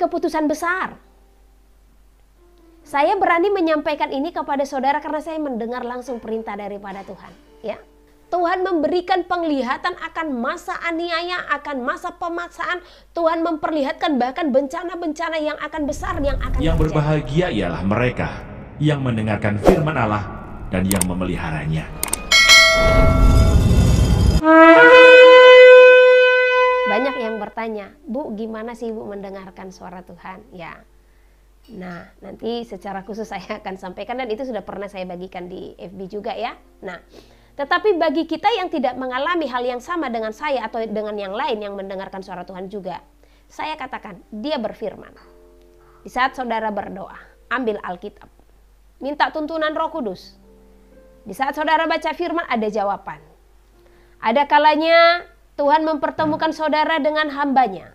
keputusan besar. Saya berani menyampaikan ini kepada saudara karena saya mendengar langsung perintah daripada Tuhan. Ya, Tuhan memberikan penglihatan akan masa aniaya, akan masa pemaksaan. Tuhan memperlihatkan bahkan bencana-bencana yang akan besar yang akan Yang terjadi. berbahagia ialah mereka yang mendengarkan firman Allah dan yang memeliharanya. Banyak yang bertanya, Bu, gimana sih Bu mendengarkan suara Tuhan? Ya, nah nanti secara khusus saya akan sampaikan dan itu sudah pernah saya bagikan di FB juga ya. Nah, tetapi bagi kita yang tidak mengalami hal yang sama dengan saya atau dengan yang lain yang mendengarkan suara Tuhan juga, saya katakan dia berfirman. Di saat saudara berdoa, ambil Alkitab, minta tuntunan Roh Kudus. Di saat saudara baca firman ada jawaban. Ada kalanya Tuhan mempertemukan saudara dengan hambanya.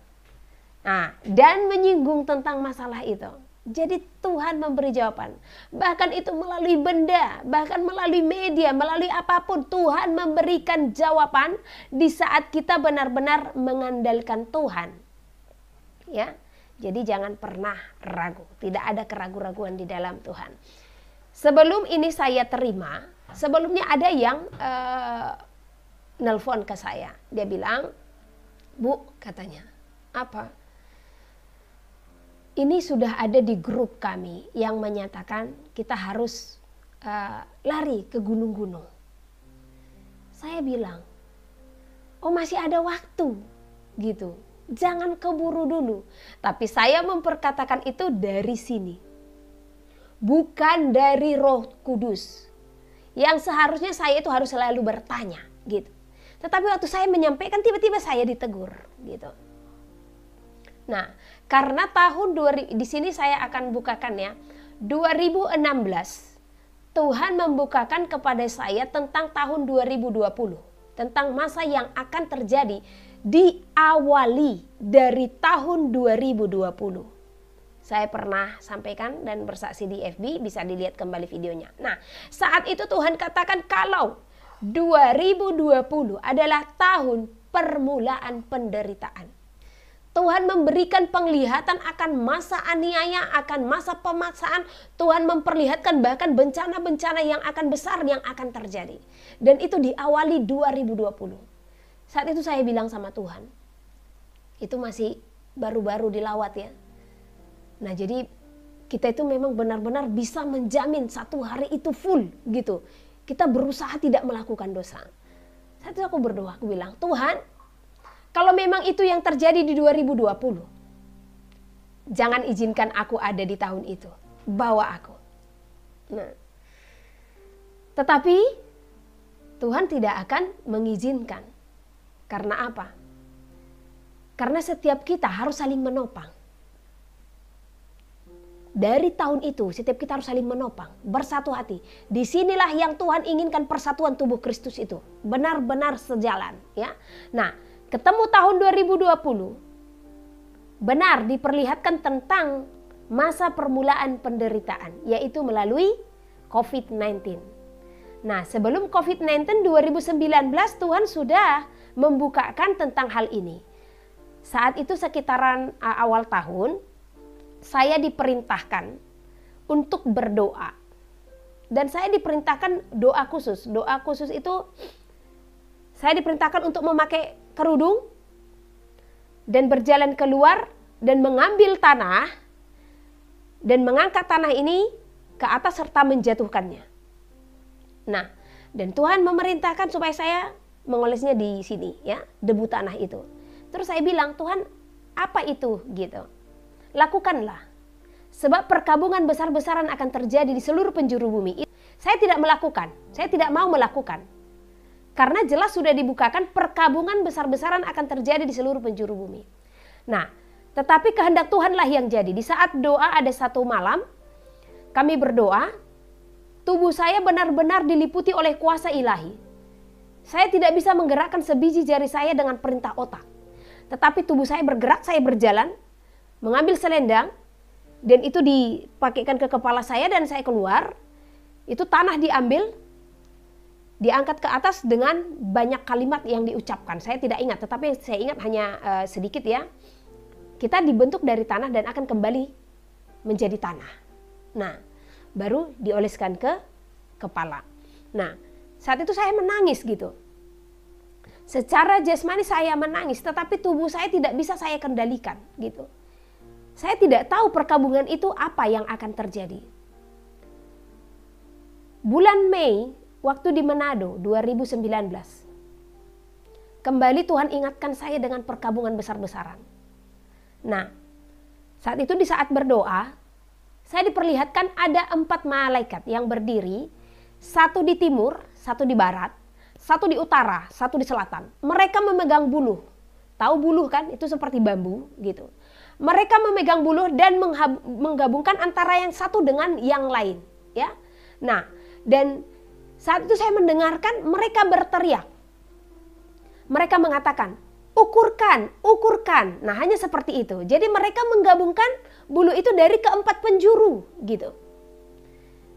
Nah, dan menyinggung tentang masalah itu. Jadi Tuhan memberi jawaban. Bahkan itu melalui benda, bahkan melalui media, melalui apapun. Tuhan memberikan jawaban di saat kita benar-benar mengandalkan Tuhan. Ya, jadi jangan pernah ragu. Tidak ada keraguan-raguan di dalam Tuhan. Sebelum ini saya terima, sebelumnya ada yang nelpon ke saya. Dia bilang, Bu, katanya, apa? Ini sudah ada di grup kami yang menyatakan kita harus lari ke gunung-gunung. Saya bilang, oh masih ada waktu, gitu. Jangan keburu dulu. Tapi saya memperkatakan itu dari sini. Bukan dari Roh Kudus. Yang seharusnya saya itu harus selalu bertanya, gitu. Tetapi waktu saya menyampaikan tiba-tiba saya ditegur, gitu. Nah, karena di sini saya akan bukakan ya, 2016 Tuhan membukakan kepada saya tentang tahun 2020, tentang masa yang akan terjadi diawali dari tahun 2020. Saya pernah sampaikan dan bersaksi di FB, bisa dilihat kembali videonya. Nah, saat itu Tuhan katakan kalau 2020 adalah tahun permulaan penderitaan. Tuhan memberikan penglihatan akan masa aniaya, akan masa pemaksaan. Tuhan memperlihatkan bahkan bencana-bencana yang akan besar yang akan terjadi. Dan itu diawali 2020. Saat itu saya bilang sama Tuhan, itu masih baru-baru dilawat ya. Nah jadi kita itu memang benar-benar bisa menjamin satu hari itu full gitu. Kita berusaha tidak melakukan dosa. Saat itu aku berdoa, aku bilang, Tuhan, kalau memang itu yang terjadi di 2020, jangan izinkan aku ada di tahun itu. Bawa aku. Nah, tetapi Tuhan tidak akan mengizinkan. Karena apa? Karena setiap kita harus saling menopang. Dari tahun itu, setiap kita harus saling menopang, bersatu hati. Disinilah yang Tuhan inginkan persatuan tubuh Kristus itu. Benar-benar sejalan. Ya. Nah, ketemu tahun 2020, benar diperlihatkan tentang masa permulaan penderitaan, yaitu melalui COVID-19. Nah, sebelum COVID-19 2019 Tuhan sudah membukakan tentang hal ini. Saat itu sekitaran awal tahun, saya diperintahkan untuk berdoa. Dan saya diperintahkan doa khusus. Doa khusus itu saya diperintahkan untuk memakai kerudung dan berjalan keluar dan mengambil tanah dan mengangkat tanah ini ke atas serta menjatuhkannya. Nah, dan Tuhan memerintahkan supaya saya mengolesnya di sini ya, debu tanah itu. Terus saya bilang, Tuhan, apa itu gitu? Lakukanlah. Sebab perkabungan besar-besaran akan terjadi di seluruh penjuru bumi. Saya tidak melakukan, saya tidak mau melakukan. Karena jelas sudah dibukakan perkabungan besar-besaran akan terjadi di seluruh penjuru bumi. Nah, tetapi kehendak Tuhanlah yang jadi. Di saat doa ada satu malam, kami berdoa, tubuh saya benar-benar diliputi oleh kuasa ilahi. Saya tidak bisa menggerakkan sebiji jari saya dengan perintah otak. Tetapi tubuh saya bergerak, saya berjalan, mengambil selendang, dan itu dipakaikan ke kepala saya dan saya keluar. Itu tanah diambil, diangkat ke atas dengan banyak kalimat yang diucapkan. Saya tidak ingat, tetapi saya ingat hanya sedikit ya. kita dibentuk dari tanah dan akan kembali menjadi tanah. Nah, baru dioleskan ke kepala. Nah, saat itu saya menangis gitu. Secara jasmani saya menangis, tetapi tubuh saya tidak bisa saya kendalikan gitu. Saya tidak tahu perkabungan itu apa yang akan terjadi. Bulan Mei, waktu di Manado 2019, kembali Tuhan ingatkan saya dengan perkabungan besar-besaran. Nah, saat itu di saat berdoa, saya diperlihatkan ada 4 malaikat yang berdiri, satu di timur, satu di barat, satu di utara, satu di selatan. Mereka memegang buluh. Tahu buluh kan? Itu seperti bambu gitu. Mereka memegang buluh dan menggabungkan antara yang satu dengan yang lain, ya. Nah, dan saat itu saya mendengarkan mereka berteriak. Mereka mengatakan, "Ukurkan, ukurkan." Nah, hanya seperti itu. Jadi mereka menggabungkan buluh itu dari keempat penjuru gitu.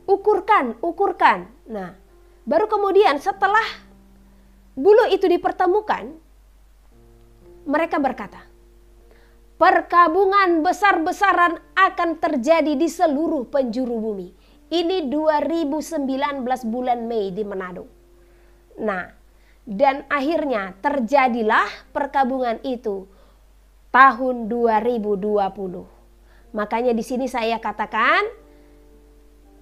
Ukurkan, ukurkan. Nah, baru kemudian setelah buluh itu dipertemukan, mereka berkata, perkabungan besar-besaran akan terjadi di seluruh penjuru bumi. Ini 2019 bulan Mei di Manado. Nah, dan akhirnya terjadilah perkabungan itu tahun 2020. Makanya di sini saya katakan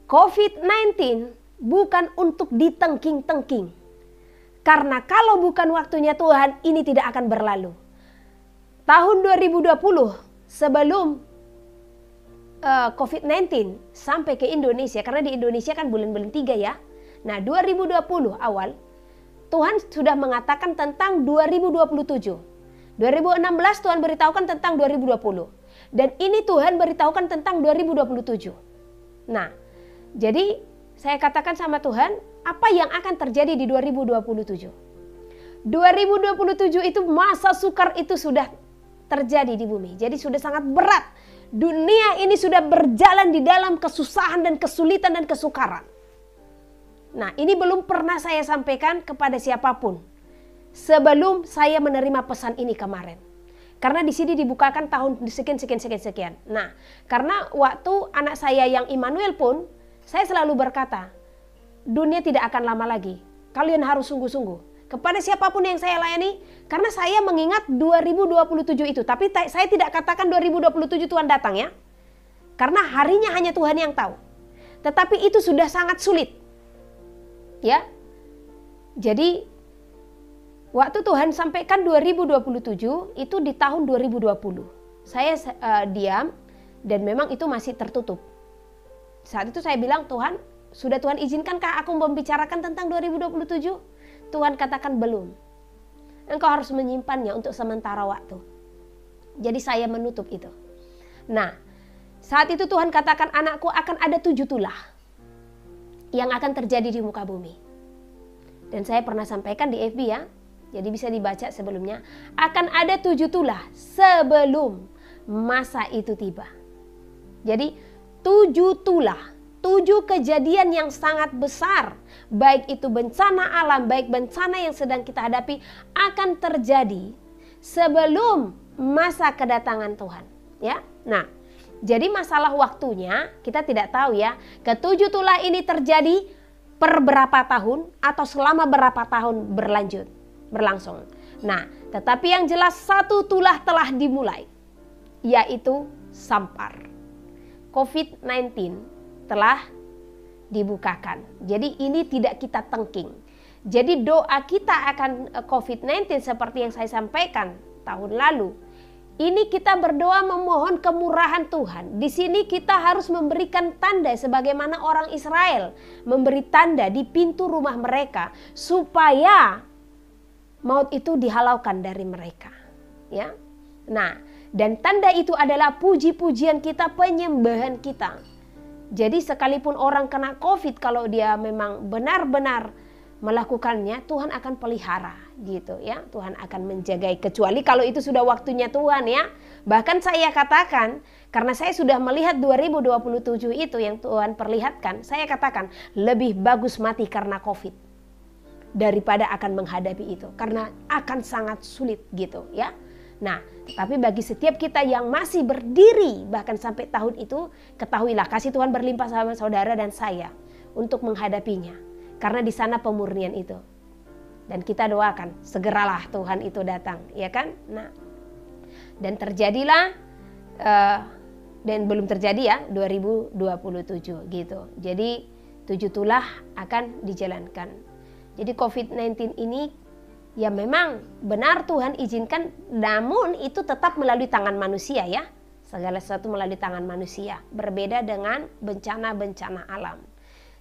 COVID-19 bukan untuk ditengking-tengking. Karena kalau bukan waktunya Tuhan, ini tidak akan berlalu. Tahun 2020 sebelum COVID-19 sampai ke Indonesia, karena di Indonesia kan bulan-bulan 3 ya. Nah, 2020 awal Tuhan sudah mengatakan tentang 2027. 2016 Tuhan beritahukan tentang 2020. Dan ini Tuhan beritahukan tentang 2027. Nah, jadi saya katakan sama Tuhan, apa yang akan terjadi di 2027? 2027 itu masa sukar itu sudah terjadi di bumi. Jadi sudah sangat berat. Dunia ini sudah berjalan di dalam kesusahan dan kesulitan dan kesukaran. Nah, ini belum pernah saya sampaikan kepada siapapun sebelum saya menerima pesan ini kemarin. Karena di sini dibukakan tahun sekian. Nah, karena waktu anak saya yang Immanuel pun, saya selalu berkata, dunia tidak akan lama lagi. Kalian harus sungguh-sungguh. Kepada siapapun yang saya layani, karena saya mengingat 2027 itu. Tapi saya tidak katakan 2027 Tuhan datang ya. Karena harinya hanya Tuhan yang tahu. Tetapi itu sudah sangat sulit. Ya. Jadi waktu Tuhan sampaikan 2027 itu di tahun 2020. Saya diam dan memang itu masih tertutup. Saat itu saya bilang, Tuhan, sudah Tuhan izinkankah aku membicarakan tentang 2027? Tuhan katakan belum. Engkau harus menyimpannya untuk sementara waktu. Jadi saya menutup itu. Nah, saat itu Tuhan katakan, anakku, akan ada 7 tulah yang akan terjadi di muka bumi. Dan saya pernah sampaikan di FB ya. Jadi bisa dibaca sebelumnya. Akan ada 7 tulah sebelum masa itu tiba. Jadi 7 tulah, 7 kejadian yang sangat besar, baik itu bencana alam, baik bencana yang sedang kita hadapi, akan terjadi sebelum masa kedatangan Tuhan. Ya, nah, jadi masalah waktunya kita tidak tahu ya. Ke-7 tulah ini terjadi per berapa tahun atau selama berapa tahun berlangsung. Nah, tetapi yang jelas 1 tulah telah dimulai, yaitu Sampar. COVID-19 telah dibukakan. Jadi ini tidak kita tengking. Jadi doa kita akan COVID-19 seperti yang saya sampaikan tahun lalu. Ini kita berdoa memohon kemurahan Tuhan. Di sini kita harus memberikan tanda sebagaimana orang Israel memberi tanda di pintu rumah mereka supaya maut itu dihalaukan dari mereka. Ya. Nah, dan tanda itu adalah puji-pujian kita, penyembahan kita. Jadi sekalipun orang kena COVID, kalau dia memang benar-benar melakukannya, Tuhan akan pelihara gitu ya. Tuhan akan menjagai, kecuali kalau itu sudah waktunya Tuhan ya. Bahkan saya katakan, karena saya sudah melihat 2027 itu yang Tuhan perlihatkan, saya katakan lebih bagus mati karena COVID daripada akan menghadapi itu, karena akan sangat sulit gitu ya. Nah, tetapi bagi setiap kita yang masih berdiri bahkan sampai tahun itu, ketahuilah kasih Tuhan berlimpah sama saudara dan saya untuk menghadapinya. Karena di sana pemurnian itu. Dan kita doakan segeralah Tuhan itu datang, ya kan? Nah, dan terjadilah dan belum terjadi ya 2027 gitu. Jadi 7 tulah akan dijalankan. Jadi COVID-19 ini ya memang benar Tuhan izinkan, namun itu tetap melalui tangan manusia ya. Segala sesuatu melalui tangan manusia. Berbeda dengan bencana-bencana alam.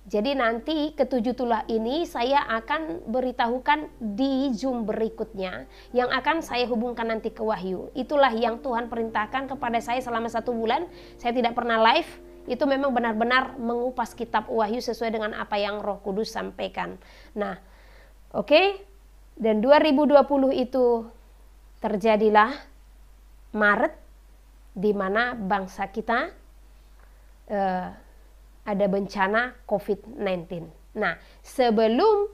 Jadi nanti ke-7 tulah ini saya akan beritahukan di Zoom berikutnya. Yang akan saya hubungkan nanti ke Wahyu. Itulah yang Tuhan perintahkan kepada saya selama 1 bulan. Saya tidak pernah live. Itu memang benar-benar mengupas kitab Wahyu sesuai dengan apa yang Roh Kudus sampaikan. Nah, oke. Dan 2020 itu terjadilah Maret, di mana bangsa kita ada bencana COVID-19. Nah, sebelum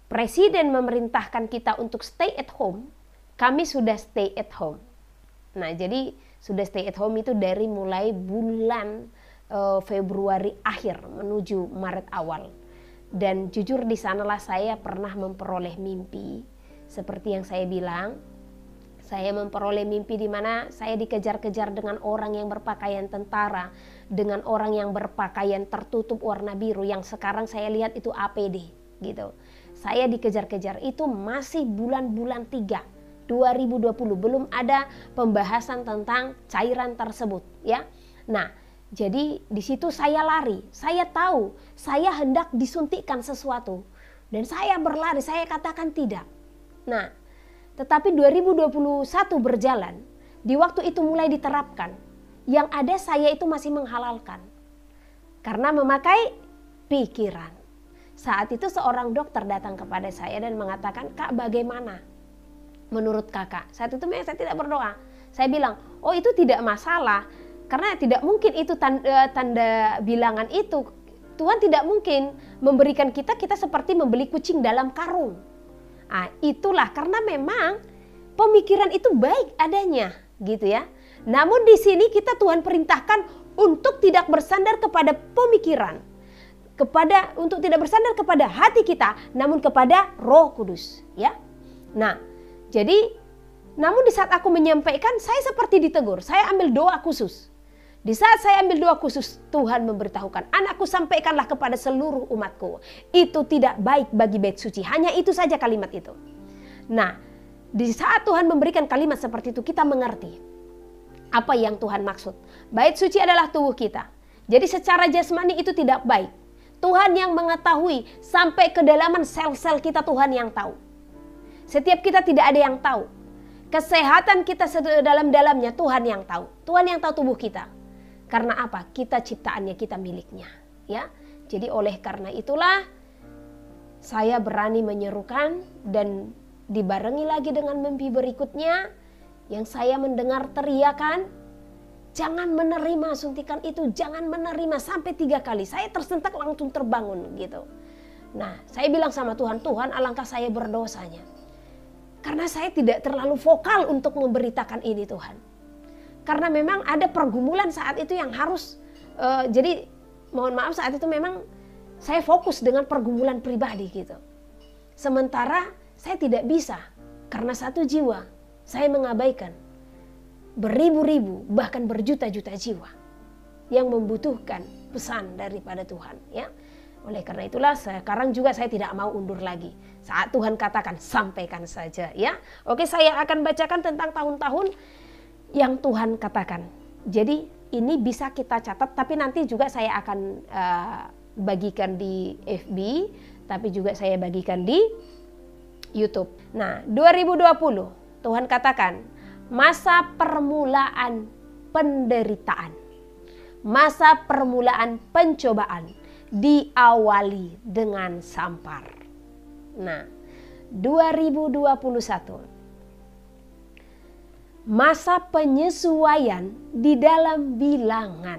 Presiden memerintahkan kita untuk stay at home, kami sudah stay at home. Nah, jadi sudah stay at home itu dari mulai bulan Februari akhir menuju Maret awal. Dan jujur di sanalah saya pernah memperoleh mimpi. Seperti yang saya bilang, saya memperoleh mimpi di mana saya dikejar-kejar dengan orang yang berpakaian tentara, dengan orang yang berpakaian tertutup warna biru yang sekarang saya lihat itu APD gitu. Saya dikejar-kejar, itu masih bulan-bulan 3 2020, belum ada pembahasan tentang cairan tersebut ya. Nah, jadi di situ saya lari, saya tahu saya hendak disuntikkan sesuatu dan saya berlari, saya katakan tidak. Nah, tetapi 2021 berjalan, di waktu itu mulai diterapkan. Yang ada saya itu masih menghalalkan. Karena memakai pikiran. Saat itu seorang dokter datang kepada saya dan mengatakan, "Kak, bagaimana menurut kakak?" Saat itu saya tidak berdoa. Saya bilang, "Oh, itu tidak masalah. Karena tidak mungkin itu tanda bilangan itu. Tuhan tidak mungkin memberikan kita seperti membeli kucing dalam karung." Nah, itulah karena memang pemikiran itu baik adanya, gitu ya. Namun di sini kita Tuhan perintahkan untuk tidak bersandar kepada pemikiran, untuk tidak bersandar kepada hati kita, namun kepada Roh Kudus, ya. Nah, jadi namun di saat aku menyampaikan, saya seperti ditegur. Saya ambil doa khusus. Di saat saya ambil doa khusus, Tuhan memberitahukan, "Anakku, sampaikanlah kepada seluruh umatku. Itu tidak baik bagi bait suci." Hanya itu saja kalimat itu. Nah, di saat Tuhan memberikan kalimat seperti itu, kita mengerti apa yang Tuhan maksud. Bait suci adalah tubuh kita. Jadi secara jasmani itu tidak baik. Tuhan yang mengetahui sampai kedalaman sel-sel kita, Tuhan yang tahu. Setiap kita tidak ada yang tahu. Kesehatan kita sedalam-dalamnya Tuhan yang tahu. Tuhan yang tahu tubuh kita. Karena apa? Kita ciptaannya, kita miliknya, ya. Jadi oleh karena itulah saya berani menyerukan dan dibarengi lagi dengan mimpi berikutnya yang saya mendengar teriakan, "Jangan menerima suntikan itu, jangan menerima," sampai 3 kali. Saya tersentak langsung terbangun gitu. Nah, saya bilang sama Tuhan, "Tuhan, alangkah saya berdosanya. Karena saya tidak terlalu vokal untuk memberitakan ini, Tuhan." Karena memang ada pergumulan saat itu yang harus, jadi mohon maaf saat itu memang saya fokus dengan pergumulan pribadi gitu. Sementara saya tidak bisa karena 1 jiwa saya mengabaikan beribu-ribu bahkan berjuta-juta jiwa yang membutuhkan pesan daripada Tuhan, ya. Oleh karena itulah sekarang juga saya tidak mau undur lagi. Saat Tuhan katakan, sampaikan saja, ya. Oke, saya akan bacakan tentang tahun-tahun yang Tuhan katakan. Jadi ini bisa kita catat, tapi nanti juga saya akan bagikan di FB, tapi juga saya bagikan di YouTube. Nah, 2020 Tuhan katakan masa permulaan penderitaan, masa permulaan pencobaan diawali dengan sampar. Nah, 2021 masa penyesuaian di dalam bilangan.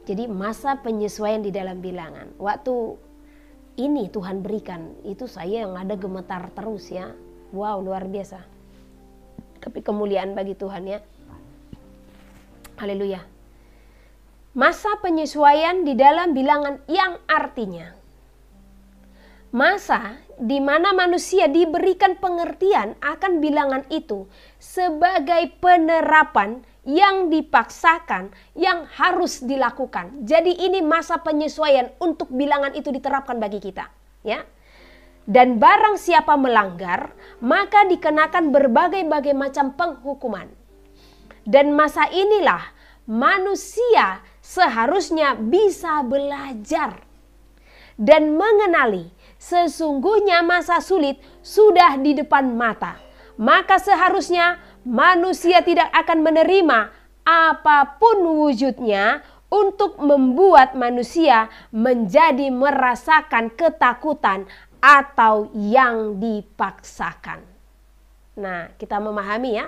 Jadi masa penyesuaian di dalam bilangan. Waktu ini Tuhan berikan, itu saya yang ada gemetar terus ya. Wow, luar biasa. Tapi kemuliaan bagi Tuhan ya. Haleluya. Masa penyesuaian di dalam bilangan yang artinya masa di mana manusia diberikan pengertian akan bilangan itu sebagai penerapan yang dipaksakan, yang harus dilakukan. Jadi ini masa penyesuaian untuk bilangan itu diterapkan bagi kita, ya. Dan barang siapa melanggar, maka dikenakan berbagai-bagai macam penghukuman. Dan masa inilah manusia seharusnya bisa belajar dan mengenali sesungguhnya masa sulit sudah di depan mata. Maka seharusnya manusia tidak akan menerima apapun wujudnya untuk membuat manusia menjadi merasakan ketakutan atau yang dipaksakan. Nah, kita memahami ya.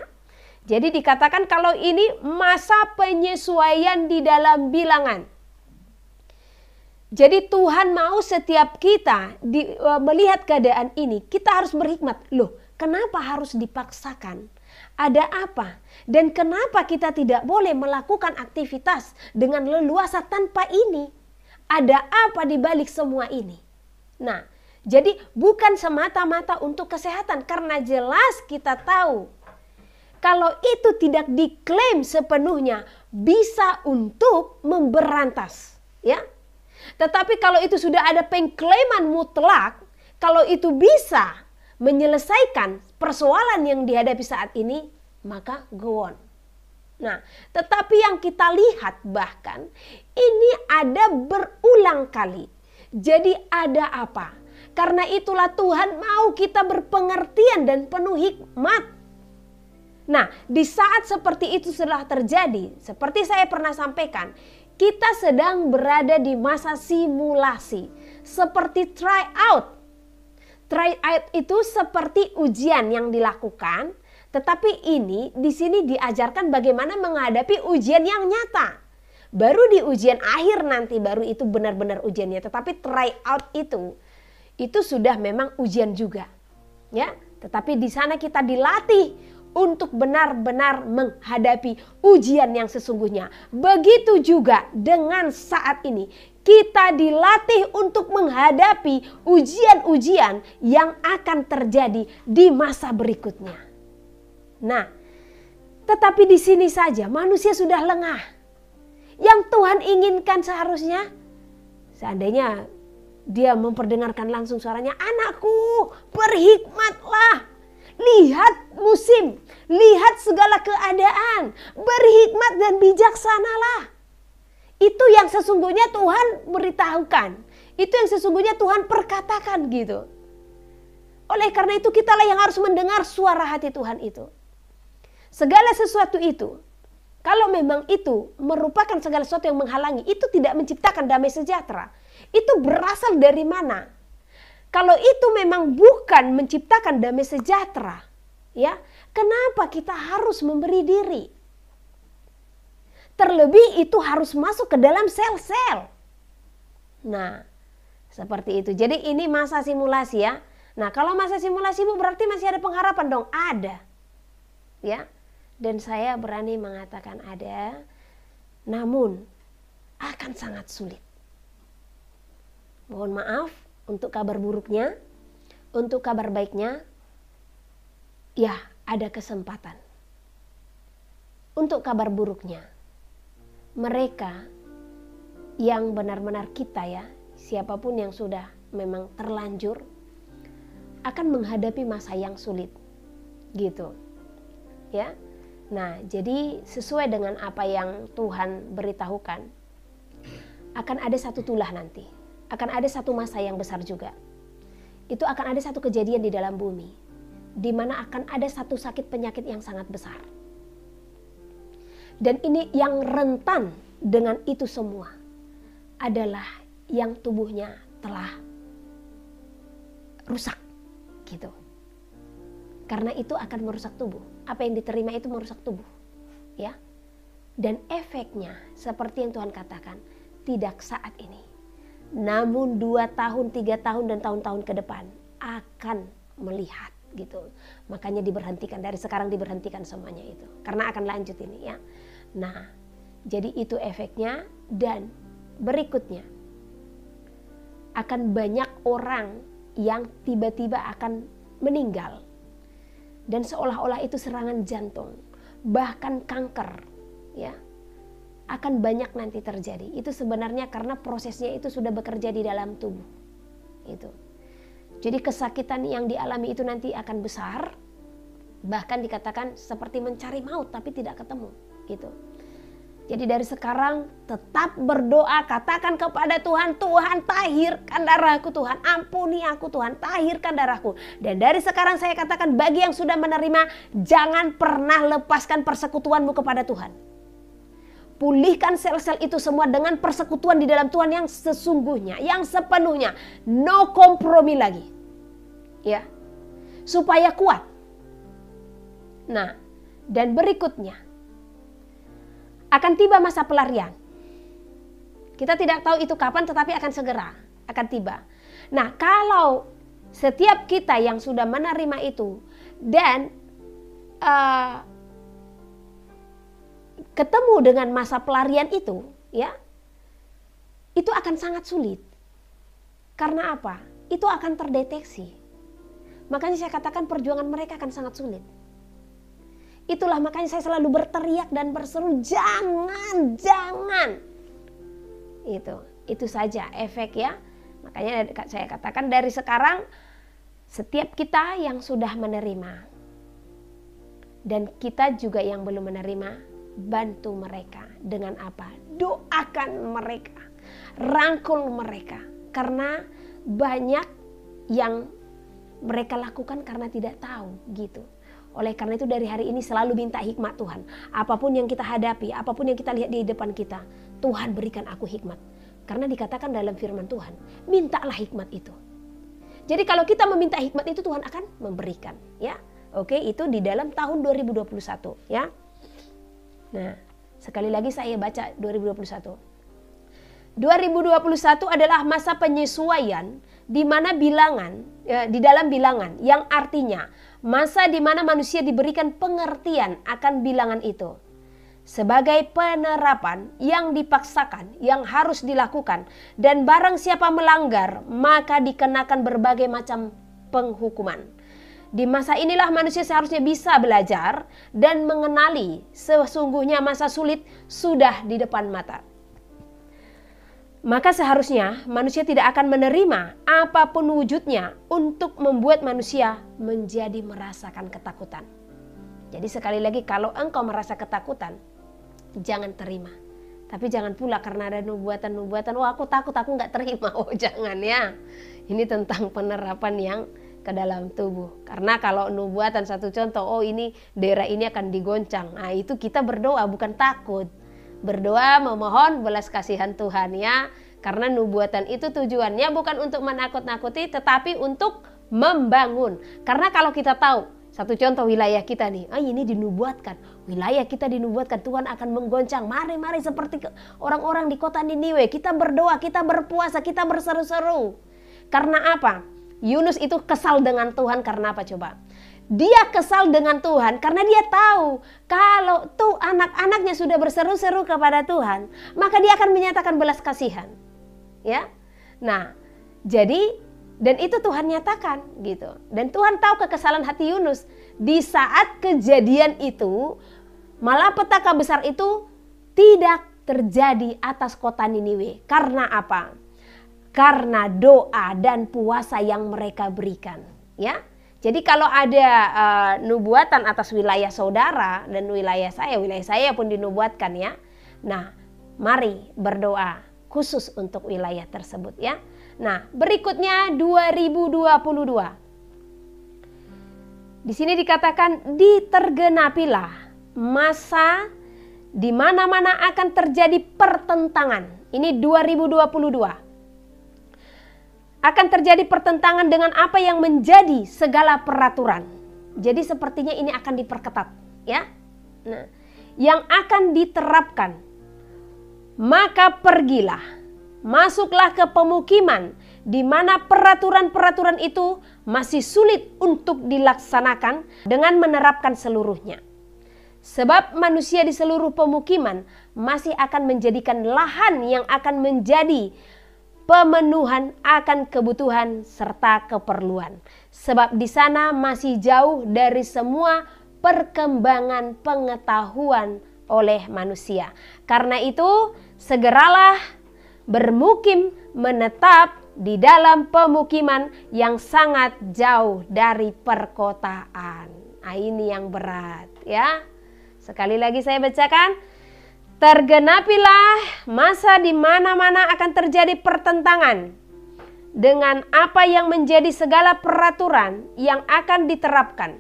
Jadi dikatakan kalau ini masa penyesuaian di dalam bilangan. Jadi Tuhan mau setiap kita melihat keadaan ini, kita harus berhikmat. Loh, kenapa harus dipaksakan? Ada apa? Dan kenapa kita tidak boleh melakukan aktivitas dengan leluasa tanpa ini? Ada apa di balik semua ini? Nah, jadi bukan semata-mata untuk kesehatan, karena jelas kita tahu kalau itu tidak diklaim sepenuhnya bisa untuk memberantas, ya. Tetapi kalau itu sudah ada pengklaiman mutlak, kalau itu bisa menyelesaikan persoalan yang dihadapi saat ini, maka go on. Nah, tetapi yang kita lihat bahkan ini ada berulang kali. Jadi ada apa? Karena itulah Tuhan mau kita berpengertian dan penuh hikmat. Nah, di saat seperti itu setelah terjadi, seperti saya pernah sampaikan, kita sedang berada di masa simulasi, seperti try out. Try out itu seperti ujian yang dilakukan, tetapi ini di sini diajarkan bagaimana menghadapi ujian yang nyata. Baru di ujian akhir nanti baru itu benar-benar ujiannya, tetapi try out itu sudah memang ujian juga, ya. Tetapi di sana kita dilatih untuk benar-benar menghadapi ujian yang sesungguhnya. Begitu juga dengan saat ini. Kita dilatih untuk menghadapi ujian-ujian yang akan terjadi di masa berikutnya. Nah, tetapi di sini saja manusia sudah lengah. Yang Tuhan inginkan seharusnya, seandainya dia memperdengarkan langsung suaranya, anakku berhikmatlah. Lihat musim, lihat segala keadaan, berhikmat dan bijaksanalah. Itu yang sesungguhnya Tuhan beritahukan. Itu yang sesungguhnya Tuhan perkatakan gitu. Oleh karena itu kitalah yang harus mendengar suara hati Tuhan itu. Segala sesuatu itu, kalau memang itu merupakan segala sesuatu yang menghalangi, itu tidak menciptakan damai sejahtera. Itu berasal dari mana? Kalau itu memang bukan menciptakan damai sejahtera, ya, kenapa kita harus memberi diri? Terlebih itu harus masuk ke dalam sel-sel. Nah, seperti itu. Jadi ini masa simulasi ya. Nah, kalau masa simulasi berarti masih ada pengharapan dong? Ada. Ya. Dan saya berani mengatakan ada. Namun akan sangat sulit. Mohon maaf untuk kabar buruknya, untuk kabar baiknya, ya ada kesempatan. Untuk kabar buruknya, mereka yang benar-benar kita ya, siapapun yang sudah memang terlanjur, akan menghadapi masa yang sulit, gitu. Ya, nah jadi sesuai dengan apa yang Tuhan beritahukan, akan ada satu tulah nanti. Akan ada satu masa yang besar juga. Itu akan ada satu kejadian di dalam bumi, di mana akan ada satu sakit penyakit yang sangat besar. Dan ini yang rentan dengan itu semua adalah yang tubuhnya telah rusak, gitu. Karena itu akan merusak tubuh. Apa yang diterima itu merusak tubuh, ya. Dan efeknya seperti yang Tuhan katakan, tidak saat ini. Namun 2 tahun, 3 tahun dan tahun-tahun ke depan akan melihat gitu. Makanya diberhentikan, dari sekarang diberhentikan semuanya itu. Karena akan lanjut ini ya. Nah, jadi itu efeknya. Dan berikutnya, akan banyak orang yang tiba-tiba akan meninggal. Dan seolah-olah itu serangan jantung, bahkan kanker ya. Akan banyak nanti terjadi. Itu sebenarnya karena prosesnya itu sudah bekerja di dalam tubuh. Itu. Jadi kesakitan yang dialami itu nanti akan besar. Bahkan dikatakan seperti mencari maut tapi tidak ketemu. Gitu. Jadi dari sekarang tetap berdoa, katakan kepada Tuhan, Tuhan tahirkan darahku, Tuhan ampuni aku, Tuhan tahirkan darahku. Dan dari sekarang saya katakan bagi yang sudah menerima, jangan pernah lepaskan persekutuanmu kepada Tuhan. Pulihkan sel-sel itu semua dengan persekutuan di dalam Tuhan yang sesungguhnya, yang sepenuhnya, no kompromi lagi. Ya. Supaya kuat. Nah, dan berikutnya akan tiba masa pelarian. Kita tidak tahu itu kapan, tetapi akan segera akan tiba. Nah, kalau setiap kita yang sudah menerima itu dan ketemu dengan masa pelarian itu, ya, itu akan sangat sulit. Karena apa? Itu akan terdeteksi. Makanya saya katakan perjuangan mereka akan sangat sulit. Itulah makanya saya selalu berteriak dan berseru, jangan. Itu saja efek ya. Makanya saya katakan dari sekarang setiap kita yang sudah menerima dan kita juga yang belum menerima, bantu mereka dengan apa? Doakan mereka, rangkul mereka, karena banyak yang mereka lakukan karena tidak tahu gitu. Oleh karena itu dari hari ini selalu minta hikmat Tuhan. Apapun yang kita hadapi, apapun yang kita lihat di depan kita, Tuhan berikan aku hikmat. Karena dikatakan dalam firman Tuhan, mintalah hikmat itu. Jadi kalau kita meminta hikmat itu, Tuhan akan memberikan, ya. Oke, itu di dalam tahun 2021, ya. Nah, sekali lagi saya baca 2021. 2021 adalah masa penyesuaian di mana bilangan, di dalam bilangan, yang artinya masa di mana manusia diberikan pengertian akan bilangan itu sebagai penerapan yang dipaksakan, yang harus dilakukan, dan barang siapa melanggar maka dikenakan berbagai macam penghukuman. Di masa inilah manusia seharusnya bisa belajar dan mengenali sesungguhnya masa sulit sudah di depan mata. Maka seharusnya manusia tidak akan menerima apapun wujudnya untuk membuat manusia menjadi merasakan ketakutan. Jadi sekali lagi, kalau engkau merasa ketakutan, jangan terima. Tapi jangan pula karena ada nubuatan-nubuatan, oh aku takut, aku nggak terima. Oh jangan ya. Ini tentang penerapan yang ke dalam tubuh. Karena kalau nubuatan, satu contoh, oh ini daerah ini akan digoncang. Nah itu kita berdoa bukan takut. Berdoa memohon belas kasihan Tuhan ya. Karena nubuatan itu tujuannya bukan untuk menakut-nakuti, tetapi untuk membangun. Karena kalau kita tahu, satu contoh wilayah kita nih, ini dinubuatkan, wilayah kita dinubuatkan, Tuhan akan menggoncang. Mari seperti orang-orang di kota Niniwe, kita berdoa, kita berpuasa, kita berseru-seru. Karena apa? Yunus itu kesal dengan Tuhan karena apa coba? Dia kesal dengan Tuhan karena dia tahu kalau tuh anak-anaknya sudah berseru-seru kepada Tuhan, maka dia akan menyatakan belas kasihan. Ya. Nah, jadi dan itu Tuhan nyatakan gitu. Dan Tuhan tahu kekesalan hati Yunus. Di saat kejadian itu, malapetaka besar itu tidak terjadi atas kota Niniwe. Karena apa? Karena doa dan puasa yang mereka berikan, ya. Jadi kalau ada nubuatan atas wilayah saudara dan wilayah saya pun dinubuatkan ya. Nah, mari berdoa khusus untuk wilayah tersebut ya. Nah, berikutnya 2022. Di sini dikatakan ditergenapilah masa di mana-mana akan terjadi pertentangan. Ini 2022. Akan terjadi pertentangan dengan apa yang menjadi segala peraturan. Jadi sepertinya ini akan diperketat, ya. Nah, yang akan diterapkan. Maka pergilah, masuklah ke pemukiman di mana peraturan-peraturan itu masih sulit untuk dilaksanakan dengan menerapkan seluruhnya. Sebab manusia di seluruh pemukiman masih akan menjadikan lahan yang akan menjadi pemenuhan akan kebutuhan serta keperluan. Sebab di sana masih jauh dari semua perkembangan pengetahuan oleh manusia. Karena itu, segeralah bermukim menetap di dalam pemukiman yang sangat jauh dari perkotaan. Nah, ini yang berat ya. Sekali lagi saya bacakan. Tergenapilah masa di mana-mana akan terjadi pertentangan dengan apa yang menjadi segala peraturan yang akan diterapkan.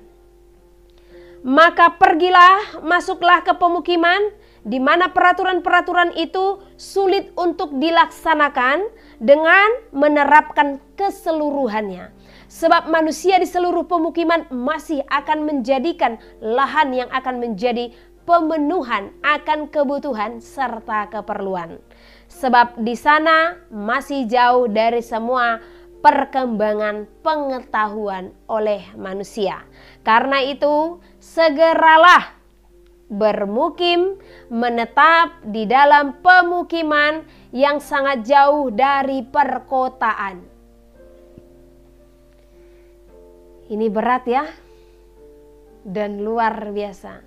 Maka pergilah, masuklah ke pemukiman di mana peraturan-peraturan itu sulit untuk dilaksanakan dengan menerapkan keseluruhannya. Sebab manusia di seluruh pemukiman masih akan menjadikan lahan yang akan menjadi pemenuhan akan kebutuhan serta keperluan. Sebab di sana masih jauh dari semua perkembangan pengetahuan oleh manusia. Karena itu, segeralah bermukim menetap di dalam pemukiman yang sangat jauh dari perkotaan. Ini berat ya, dan luar biasa.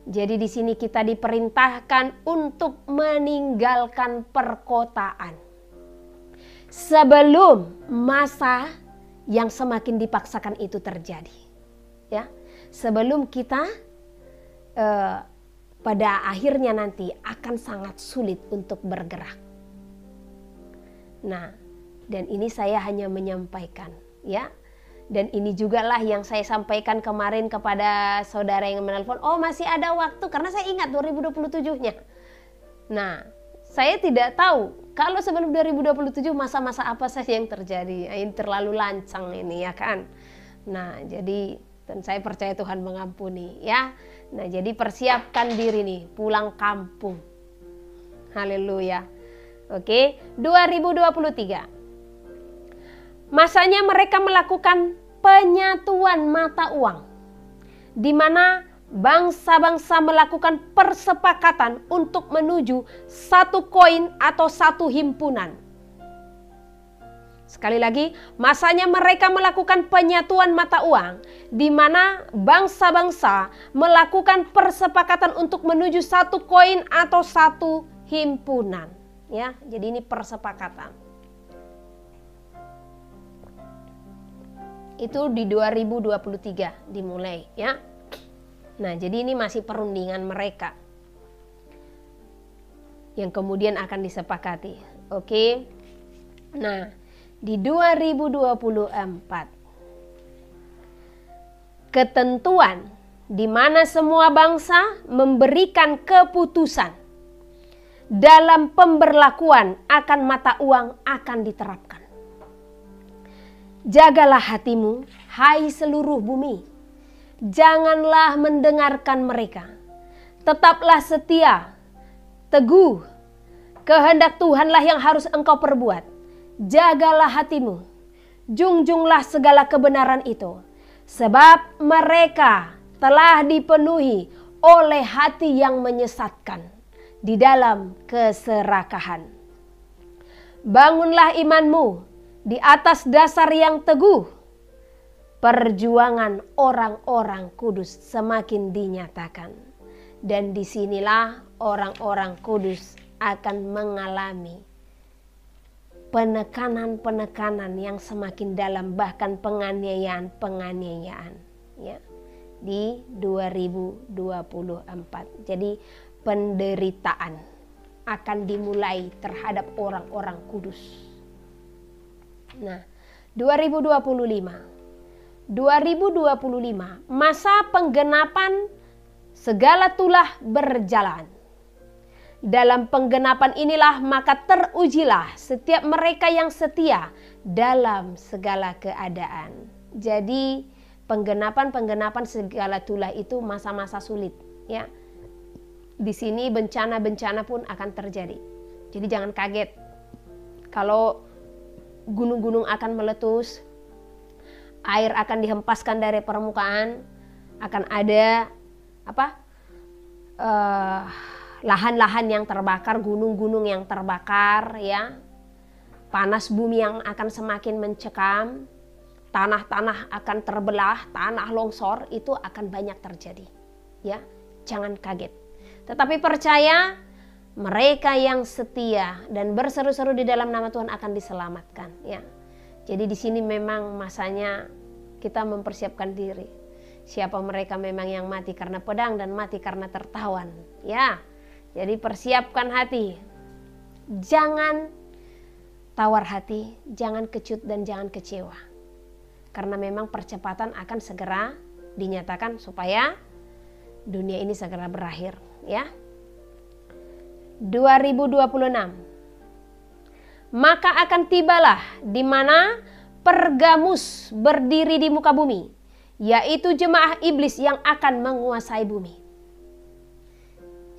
Jadi di sini kita diperintahkan untuk meninggalkan perkotaan sebelum masa yang semakin dipaksakan itu terjadi. Ya, sebelum kita pada akhirnya nanti akan sangat sulit untuk bergerak. Nah, dan ini saya hanya menyampaikan ya. Dan ini juga lah yang saya sampaikan kemarin kepada saudara yang menelpon. Oh, masih ada waktu, karena saya ingat 2027-nya. Nah, saya tidak tahu kalau sebelum 2027 masa-masa apa saja yang terjadi. Ini terlalu lancang ini ya kan. Nah, jadi dan saya percaya Tuhan mengampuni ya. Nah, jadi persiapkan diri nih pulang kampung. Haleluya. Oke, 2023. Masanya mereka melakukan penyatuan mata uang, di mana bangsa-bangsa melakukan persepakatan untuk menuju satu koin atau satu himpunan. Sekali lagi, masanya mereka melakukan penyatuan mata uang, di mana bangsa-bangsa melakukan persepakatan untuk menuju satu koin atau satu himpunan. Ya, jadi ini persepakatan. Itu di 2023 dimulai ya. Nah, jadi ini masih perundingan mereka yang kemudian akan disepakati. Oke. Nah, di 2024 ketentuan di mana semua bangsa memberikan keputusan dalam pemberlakuan akan mata uang akan diterapkan. Jagalah hatimu, hai seluruh bumi. Janganlah mendengarkan mereka. Tetaplah setia, teguh. Kehendak Tuhanlah yang harus engkau perbuat. Jagalah hatimu. Junjunglah segala kebenaran itu. Sebab mereka telah dipenuhi oleh hati yang menyesatkan di dalam keserakahan. Bangunlah imanmu di atas dasar yang teguh. Perjuangan orang-orang kudus semakin dinyatakan. Dan disinilah orang-orang kudus akan mengalami penekanan-penekanan yang semakin dalam, bahkan penganiayaan-penganiayaan ya, di 2024. Jadi penderitaan akan dimulai terhadap orang-orang kudus. Nah, 2025 masa penggenapan segala tulah berjalan. Dalam penggenapan inilah maka terujilah setiap mereka yang setia dalam segala keadaan. Jadi penggenapan segala tulah itu masa-masa sulit ya. Di sini bencana-bencana pun akan terjadi. Jadi jangan kaget kalau gunung-gunung akan meletus, air akan dihempaskan dari permukaan, akan ada lahan-lahan yang terbakar, gunung-gunung yang terbakar, ya, panas bumi yang akan semakin mencekam, tanah-tanah akan terbelah, tanah longsor, itu akan banyak terjadi, ya, jangan kaget. Tetapi percaya, mereka yang setia dan berseru-seru di dalam nama Tuhan akan diselamatkan, ya. Jadi di sini memang masanya kita mempersiapkan diri. Siapa mereka memang yang mati karena pedang dan mati karena tertawan, ya. Jadi persiapkan hati. Jangan tawar hati, jangan kecut dan jangan kecewa. Karena memang percepatan akan segera dinyatakan supaya dunia ini segera berakhir, ya. 2026. Maka akan tibalah di mana Pergamus berdiri di muka bumi, yaitu jemaah iblis yang akan menguasai bumi.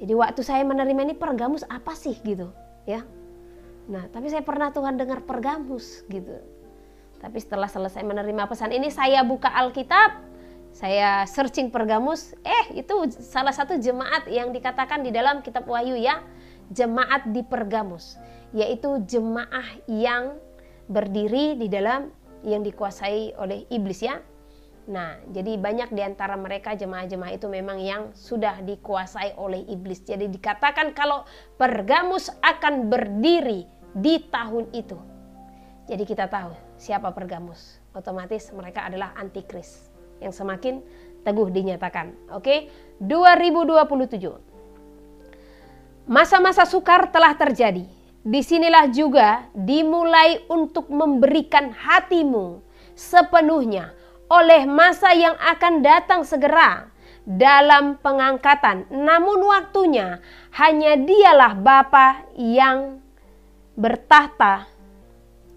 Jadi waktu saya menerima ini, Pergamus apa sih gitu, ya. Nah, tapi saya pernah Tuhan dengar Pergamus gitu. Tapi setelah selesai menerima pesan ini, saya buka Alkitab, saya searching Pergamus, itu salah satu jemaat yang dikatakan di dalam kitab Wahyu, ya, jemaat di Pergamus, yaitu jemaah yang berdiri di dalam yang dikuasai oleh iblis, ya. Nah, jadi banyak di antara mereka jemaah-jemaah itu memang yang sudah dikuasai oleh iblis. Jadi dikatakan kalau Pergamus akan berdiri di tahun itu. Jadi kita tahu siapa Pergamus. Otomatis mereka adalah antikris yang semakin teguh dinyatakan. Oke, 2027. Masa-masa sukar telah terjadi. Disinilah juga dimulai untuk memberikan hatimu sepenuhnya oleh masa yang akan datang segera dalam pengangkatan. Namun waktunya hanya Dialah Bapa yang bertahta.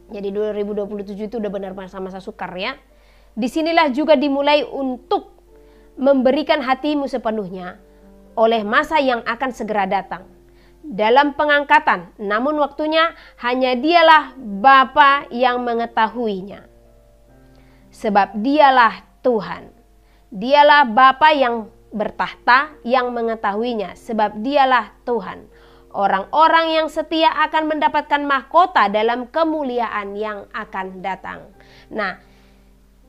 Jadi 2027 itu udah benar masa-masa sukar, ya. Disinilah juga dimulai untuk memberikan hatimu sepenuhnya oleh masa yang akan segera datang dalam pengangkatan, namun waktunya hanya Dialah Bapa yang mengetahuinya. Sebab Dialah Tuhan, Dialah Bapa yang bertahta yang mengetahuinya, sebab Dialah Tuhan. Orang-orang yang setia akan mendapatkan mahkota dalam kemuliaan yang akan datang. Nah,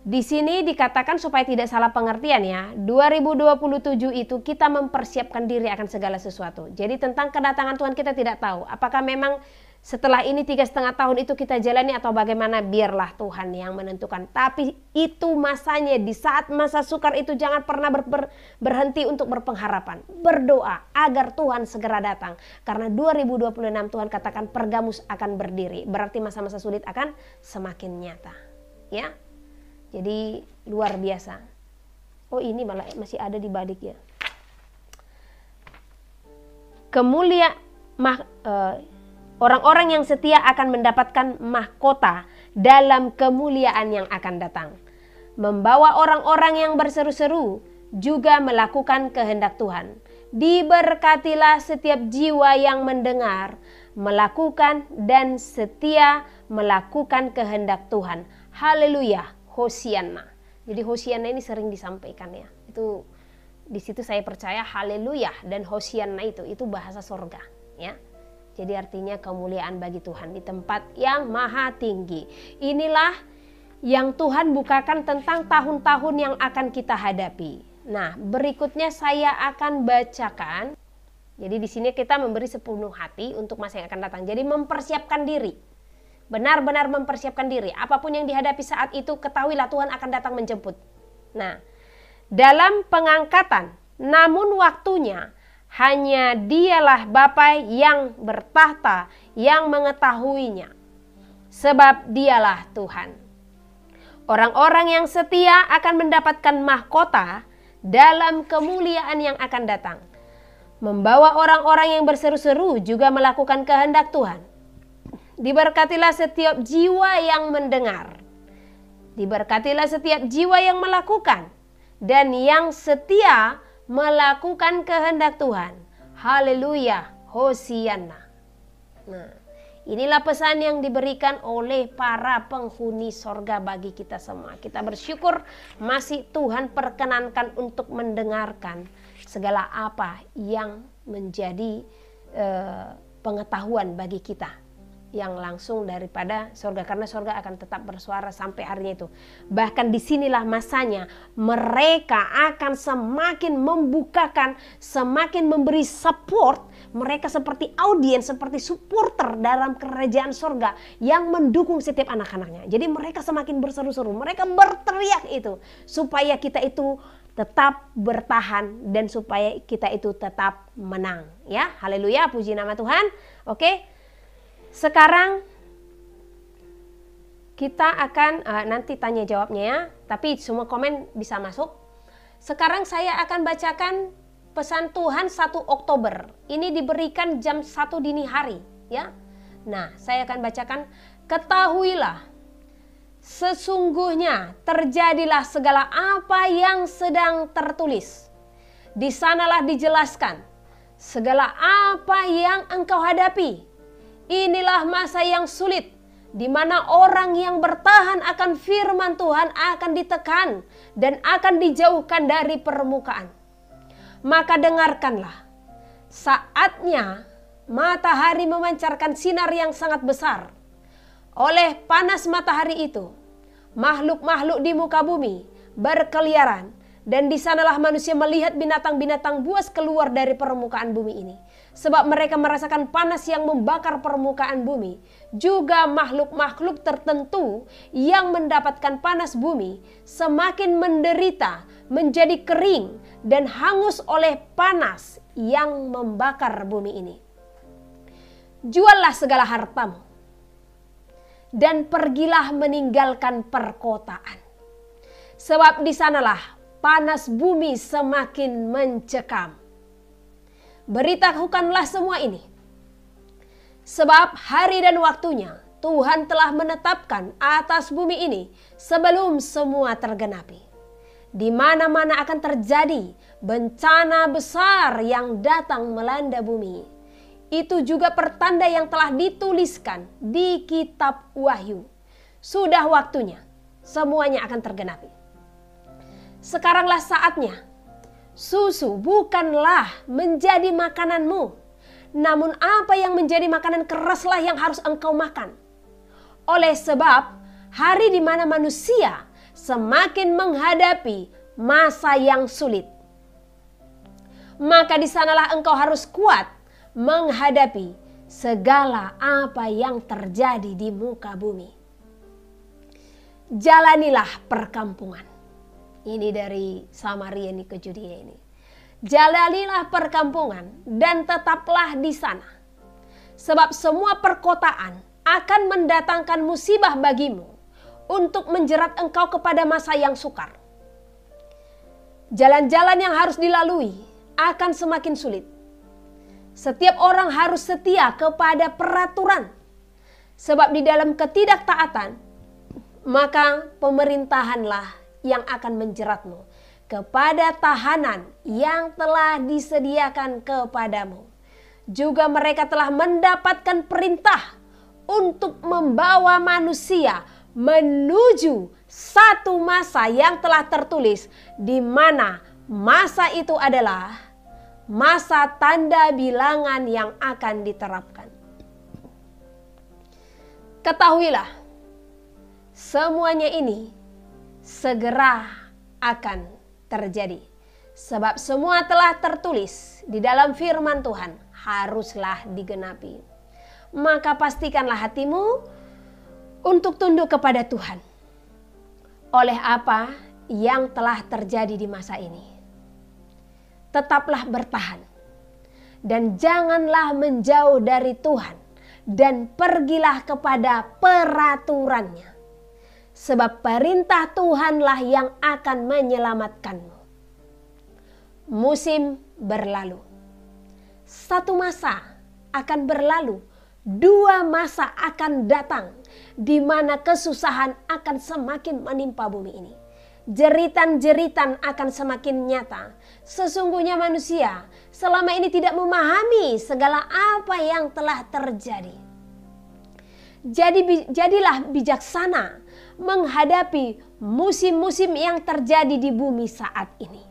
di sini dikatakan supaya tidak salah pengertian, ya. 2027 itu kita mempersiapkan diri akan segala sesuatu. Jadi tentang kedatangan Tuhan kita tidak tahu. Apakah memang setelah ini 3,5 tahun itu kita jalani atau bagaimana, biarlah Tuhan yang menentukan. Tapi itu masanya, di saat masa sukar itu jangan pernah berhenti untuk berpengharapan. Berdoa agar Tuhan segera datang. Karena 2026 Tuhan katakan Pergamus akan berdiri. Berarti masa-masa sulit akan semakin nyata, ya. Jadi luar biasa. Oh, ini malah masih ada di baliknya. Orang-orang yang setia akan mendapatkan mahkota dalam kemuliaan yang akan datang. Membawa orang-orang yang berseru-seru juga melakukan kehendak Tuhan. Diberkatilah setiap jiwa yang mendengar, melakukan dan setia melakukan kehendak Tuhan. Haleluya. Hosianna. Jadi Hosianna ini sering disampaikan, ya. Itu di situ saya percaya haleluya dan Hosianna itu bahasa surga, ya. Jadi artinya kemuliaan bagi Tuhan di tempat yang maha tinggi. Inilah yang Tuhan bukakan tentang tahun-tahun yang akan kita hadapi. Nah, berikutnya saya akan bacakan. Jadi di sini kita memberi sepenuh hati untuk masa yang akan datang. Jadi mempersiapkan diri. Benar-benar mempersiapkan diri. Apapun yang dihadapi saat itu, ketahuilah Tuhan akan datang menjemput. Nah, dalam pengangkatan, namun waktunya hanya Dialah Bapa yang bertahta yang mengetahuinya. Sebab Dialah Tuhan. Orang-orang yang setia akan mendapatkan mahkota dalam kemuliaan yang akan datang. Membawa orang-orang yang berseru-seru juga melakukan kehendak Tuhan. Diberkatilah setiap jiwa yang mendengar. Diberkatilah setiap jiwa yang melakukan. Dan yang setia melakukan kehendak Tuhan. Haleluya. Hosianna. Nah, Inilah pesan yang diberikan oleh para penghuni sorga bagi kita semua. Kita bersyukur masih Tuhan perkenankan untuk mendengarkan segala apa yang menjadi pengetahuan bagi kita yang langsung daripada sorga, karena sorga akan tetap bersuara sampai harinya itu. Bahkan disinilah masanya mereka akan semakin membukakan, semakin memberi support. Mereka seperti audiens, seperti supporter dalam kerajaan sorga yang mendukung setiap anak-anaknya. Jadi mereka semakin berseru-seru, mereka berteriak itu supaya kita itu tetap bertahan dan supaya kita itu tetap menang. Ya, haleluya, puji nama Tuhan. Oke. Sekarang kita akan nanti tanya jawabnya ya, tapi semua komen bisa masuk. Sekarang saya akan bacakan pesan Tuhan 1 Oktober. Ini diberikan jam 1 dini hari ya. Nah, saya akan bacakan, ketahuilah sesungguhnya terjadilah segala apa yang sedang tertulis. Di sanalah dijelaskan segala apa yang engkau hadapi. Inilah masa yang sulit, di mana orang yang bertahan akan firman Tuhan akan ditekan dan akan dijauhkan dari permukaan. Maka dengarkanlah, saatnya matahari memancarkan sinar yang sangat besar. Oleh panas matahari itu, makhluk-makhluk di muka bumi berkeliaran, dan di sanalah manusia melihat binatang-binatang buas keluar dari permukaan bumi ini. Sebab mereka merasakan panas yang membakar permukaan bumi. Juga makhluk-makhluk tertentu yang mendapatkan panas bumi semakin menderita, menjadi kering dan hangus oleh panas yang membakar bumi ini. Juallah segala hartamu dan pergilah meninggalkan perkotaan. Sebab di sanalah panas bumi semakin mencekam. Beritahukanlah semua ini, sebab hari dan waktunya Tuhan telah menetapkan atas bumi ini sebelum semua tergenapi. Di mana-mana akan terjadi bencana besar yang datang melanda bumi. Itu juga pertanda yang telah dituliskan di kitab Wahyu. Sudah waktunya semuanya akan tergenapi. Sekaranglah saatnya. Susu bukanlah menjadi makananmu, namun apa yang menjadi makanan keraslah yang harus engkau makan. Oleh sebab hari di mana manusia semakin menghadapi masa yang sulit, maka di sanalah engkau harus kuat menghadapi segala apa yang terjadi di muka bumi. Jalanilah perkampungan. Ini dari Samaria ini ke Judea ini. Jalanilah perkampungan dan tetaplah di sana. Sebab semua perkotaan akan mendatangkan musibah bagimu untuk menjerat engkau kepada masa yang sukar. Jalan-jalan yang harus dilalui akan semakin sulit. Setiap orang harus setia kepada peraturan. Sebab di dalam ketidaktaatan, maka pemerintahanlah yang akan menjeratmu kepada tahanan yang telah disediakan kepadamu. Juga mereka telah mendapatkan perintah untuk membawa manusia menuju satu masa yang telah tertulis, di mana masa itu adalah masa tanda bilangan yang akan diterapkan. Ketahuilah, semuanya ini segera akan terjadi. Sebab semua telah tertulis di dalam firman Tuhan haruslah digenapi. Maka pastikanlah hatimu untuk tunduk kepada Tuhan oleh apa yang telah terjadi di masa ini. Tetaplah bertahan dan janganlah menjauh dari Tuhan, dan pergilah kepada peraturannya. Sebab perintah Tuhanlah yang akan menyelamatkanmu. Musim berlalu. Satu masa akan berlalu. Dua masa akan datang, di mana kesusahan akan semakin menimpa bumi ini. Jeritan-jeritan akan semakin nyata. Sesungguhnya manusia selama ini tidak memahami segala apa yang telah terjadi. Jadilah bijaksana menghadapi musim-musim yang terjadi di bumi saat ini.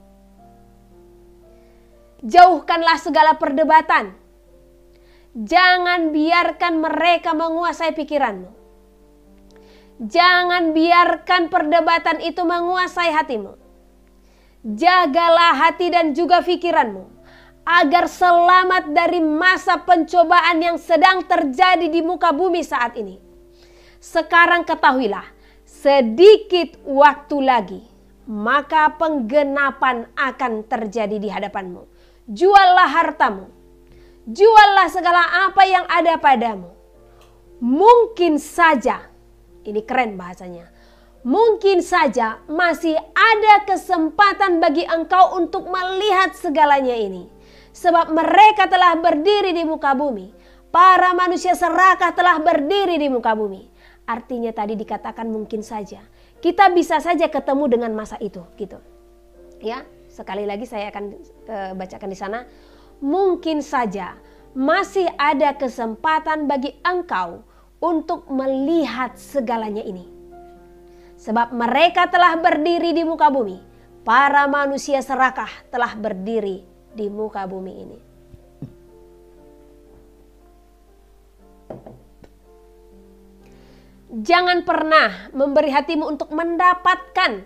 Jauhkanlah segala perdebatan. Jangan biarkan mereka menguasai pikiranmu. Jangan biarkan perdebatan itu menguasai hatimu. Jagalah hati dan juga pikiranmu agar selamat dari masa pencobaan yang sedang terjadi di muka bumi saat ini. Sekarang ketahuilah, sedikit waktu lagi, maka penggenapan akan terjadi di hadapanmu. Juallah hartamu, juallah segala apa yang ada padamu. Mungkin saja, ini keren bahasanya, mungkin saja masih ada kesempatan bagi engkau untuk melihat segalanya ini. Sebab mereka telah berdiri di muka bumi. Para manusia serakah telah berdiri di muka bumi. Artinya tadi dikatakan mungkin saja. Kita bisa saja ketemu dengan masa itu, gitu. Ya, sekali lagi saya akan bacakan di sana. Mungkin saja masih ada kesempatan bagi engkau untuk melihat segalanya ini. Sebab mereka telah berdiri di muka bumi. Para manusia serakah telah berdiri di muka bumi ini. Jangan pernah memberi hatimu untuk mendapatkan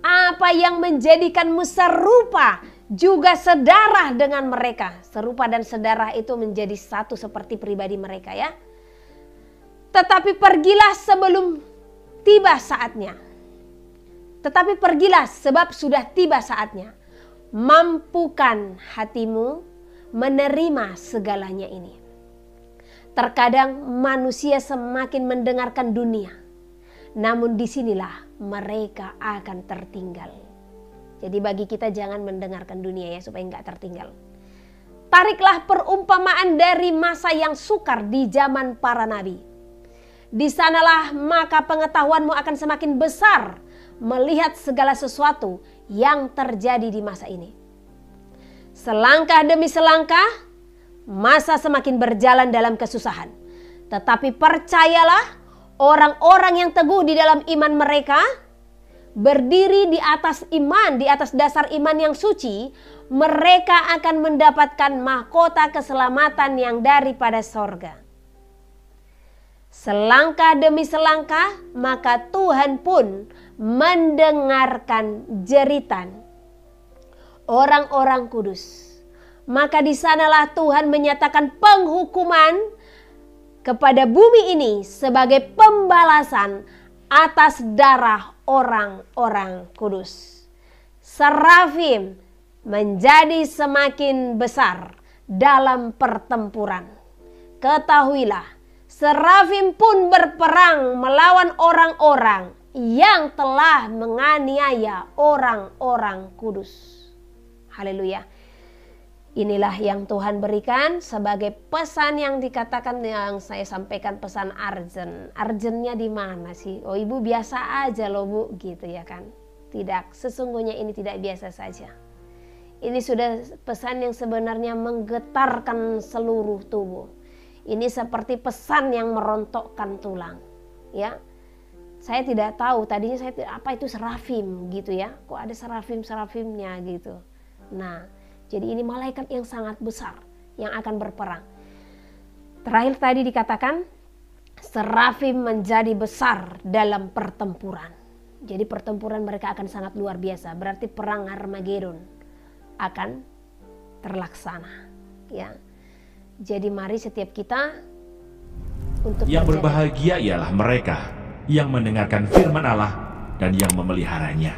apa yang menjadikanmu serupa juga sedarah dengan mereka. Serupa dan sedarah itu menjadi satu seperti pribadi mereka, ya. Tetapi pergilah sebelum tiba saatnya. Tetapi pergilah sebab sudah tiba saatnya. Mampukan hatimu menerima segalanya ini. Terkadang manusia semakin mendengarkan dunia, namun disinilah mereka akan tertinggal. Jadi bagi kita jangan mendengarkan dunia, ya, supaya nggak tertinggal. Tariklah perumpamaan dari masa yang sukar di zaman para nabi. Di sanalah maka pengetahuanmu akan semakin besar melihat segala sesuatu yang terjadi di masa ini. Selangkah demi selangkah, masa semakin berjalan dalam kesusahan. Tetapi percayalah, orang-orang yang teguh di dalam iman mereka, berdiri di atas iman, di atas dasar iman yang suci, mereka akan mendapatkan mahkota keselamatan yang daripada sorga. Selangkah demi selangkah, maka Tuhan pun mendengarkan jeritan orang-orang kudus. Maka di sanalah Tuhan menyatakan penghukuman kepada bumi ini sebagai pembalasan atas darah orang-orang kudus. Serafim menjadi semakin besar dalam pertempuran. Ketahuilah, serafim pun berperang melawan orang-orang yang telah menganiaya orang-orang kudus. Haleluya. Inilah yang Tuhan berikan sebagai pesan yang dikatakan, yang saya sampaikan, pesan urgent. Urgentnya di mana sih? Oh, ibu biasa aja loh bu, gitu ya kan? Tidak, sesungguhnya ini tidak biasa saja. Ini sudah pesan yang sebenarnya menggetarkan seluruh tubuh. Ini seperti pesan yang merontokkan tulang, ya. Saya tidak tahu, tadinya saya apa itu serafim gitu ya. Kok ada serafim-serafimnya gitu. Nah, jadi ini malaikat yang sangat besar yang akan berperang. Terakhir tadi dikatakan serafim menjadi besar dalam pertempuran. Jadi pertempuran mereka akan sangat luar biasa. Berarti perang Armageddon akan terlaksana, ya. Jadi mari setiap kita untuk yang berbahagia ialah mereka yang mendengarkan firman Allah dan yang memeliharanya.